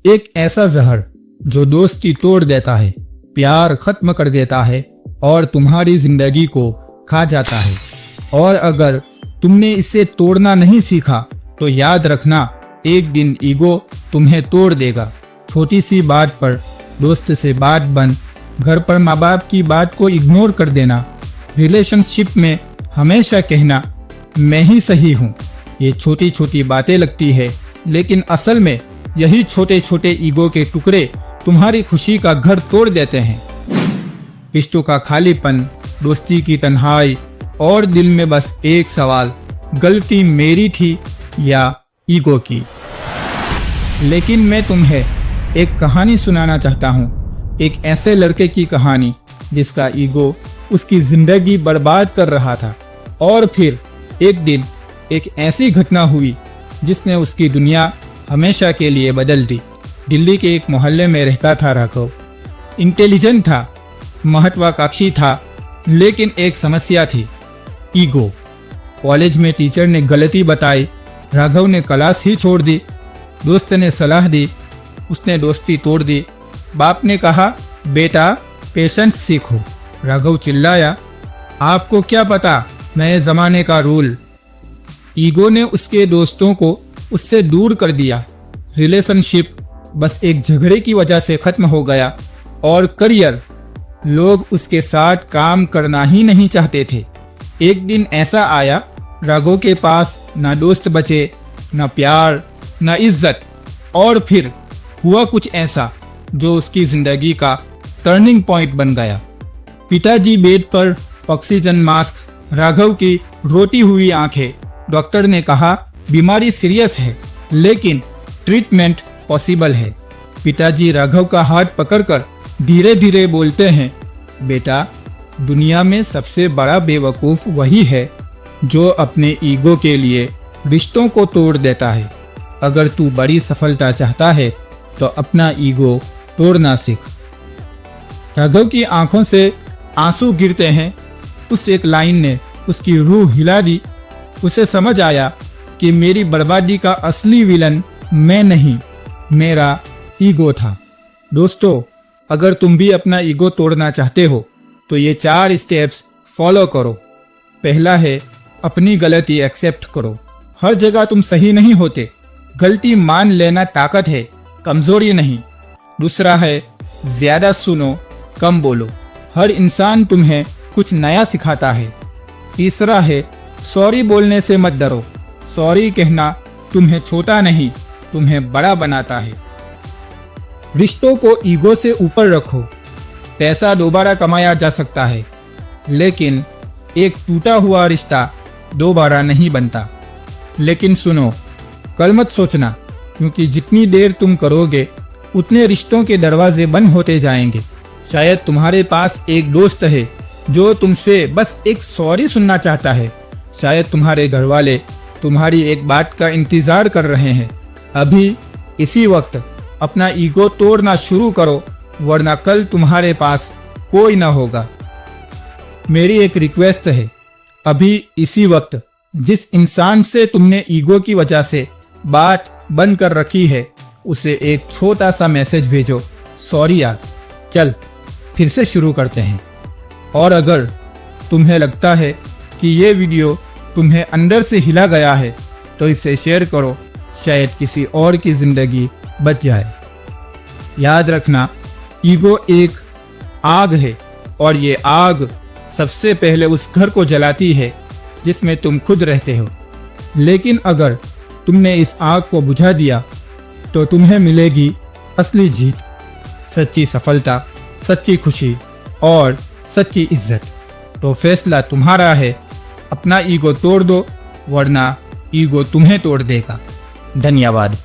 एक ऐसा जहर जो दोस्ती तोड़ देता है, प्यार खत्म कर देता है और तुम्हारी जिंदगी को खा जाता है। और अगर तुमने इसे तोड़ना नहीं सीखा तो याद रखना, एक दिन ईगो तुम्हें तोड़ देगा। छोटी सी बात पर दोस्त से बात बंद, घर पर माँ बाप की बात को इग्नोर कर देना, रिलेशनशिप में हमेशा कहना मैं ही सही हूँ। ये छोटी छोटी बातें लगती है, लेकिन असल में यही छोटे छोटे ईगो के टुकड़े तुम्हारी खुशी का घर तोड़ देते हैं। रिश्तों का खालीपन, दोस्ती की तन्हाई और दिल में बस एक सवाल, गलती मेरी थी या ईगो की। लेकिन मैं तुम्हें एक कहानी सुनाना चाहता हूँ, एक ऐसे लड़के की कहानी जिसका ईगो उसकी जिंदगी बर्बाद कर रहा था। और फिर एक दिन एक ऐसी घटना हुई जिसने उसकी दुनिया हमेशा के लिए बदल दी। दिल्ली के एक मोहल्ले में रहता था राघव। इंटेलिजेंट था, महत्वाकांक्षी था, लेकिन एक समस्या थी, ईगो। कॉलेज में टीचर ने गलती बताई, राघव ने क्लास ही छोड़ दी। दोस्त ने सलाह दी, उसने दोस्ती तोड़ दी। बाप ने कहा बेटा पेशेंस सीखो। राघव चिल्लाया, आपको क्या पता नए जमाने का रूल। ईगो ने उसके दोस्तों को उससे दूर कर दिया। रिलेशनशिप बस एक झगड़े की वजह से खत्म हो गया। और करियर, लोग उसके साथ काम करना ही नहीं चाहते थे। एक दिन ऐसा आया, राघव के पास ना दोस्त बचे, ना प्यार, ना इज्जत। और फिर हुआ कुछ ऐसा जो उसकी जिंदगी का टर्निंग पॉइंट बन गया। पिताजी बेड पर, ऑक्सीजन मास्क, राघव की रोती हुई आंखें। डॉक्टर ने कहा बीमारी सीरियस है, लेकिन ट्रीटमेंट पॉसिबल है। पिताजी राघव का हाथ पकड़कर धीरे धीरे बोलते हैं, बेटा दुनिया में सबसे बड़ा बेवकूफ़ वही है जो अपने ईगो के लिए रिश्तों को तोड़ देता है। अगर तू बड़ी सफलता चाहता है तो अपना ईगो तोड़ना सीख। राघव की आंखों से आंसू गिरते हैं। उस एक लाइन ने उसकी रूह हिला दी। उसे समझ आया कि मेरी बर्बादी का असली विलन मैं नहीं, मेरा ईगो था। दोस्तों, अगर तुम भी अपना ईगो तोड़ना चाहते हो तो ये 4 स्टेप्स फॉलो करो। पहला है अपनी गलती एक्सेप्ट करो। हर जगह तुम सही नहीं होते, गलती मान लेना ताकत है, कमजोरी नहीं। दूसरा है ज्यादा सुनो, कम बोलो। हर इंसान तुम्हें कुछ नया सिखाता है। तीसरा है सॉरी बोलने से मत डरो। सॉरी कहना तुम्हें छोटा नहीं, तुम्हें बड़ा बनाता है। रिश्तों को ईगो से ऊपर रखो। पैसा दोबारा कमाया जा सकता है, लेकिन एक टूटा हुआ रिश्ता दोबारा नहीं बनता। लेकिन सुनो, कल मत सोचना, क्योंकि जितनी देर तुम करोगे उतने रिश्तों के दरवाजे बंद होते जाएंगे। शायद तुम्हारे पास एक दोस्त है जो तुमसे बस एक सॉरी सुनना चाहता है। शायद तुम्हारे घर वाले तुम्हारी एक बात का इंतजार कर रहे हैं। अभी इसी वक्त अपना ईगो तोड़ना शुरू करो, वरना कल तुम्हारे पास कोई ना होगा। मेरी एक रिक्वेस्ट है, अभी इसी वक्त जिस इंसान से तुमने ईगो की वजह से बात बंद कर रखी है, उसे एक छोटा सा मैसेज भेजो, सॉरी यार, चल फिर से शुरू करते हैं। और अगर तुम्हें लगता है कि ये वीडियो तुम्हें अंदर से हिला गया है तो इसे शेयर करो, शायद किसी और की जिंदगी बच जाए। याद रखना, ईगो एक आग है और ये आग सबसे पहले उस घर को जलाती है जिसमें तुम खुद रहते हो। लेकिन अगर तुमने इस आग को बुझा दिया तो तुम्हें मिलेगी असली जीत, सच्ची सफलता, सच्ची खुशी और सच्ची इज्जत। तो फैसला तुम्हारा है, अपना ईगो तोड़ दो, वरना ईगो तुम्हें तोड़ देगा। धन्यवाद।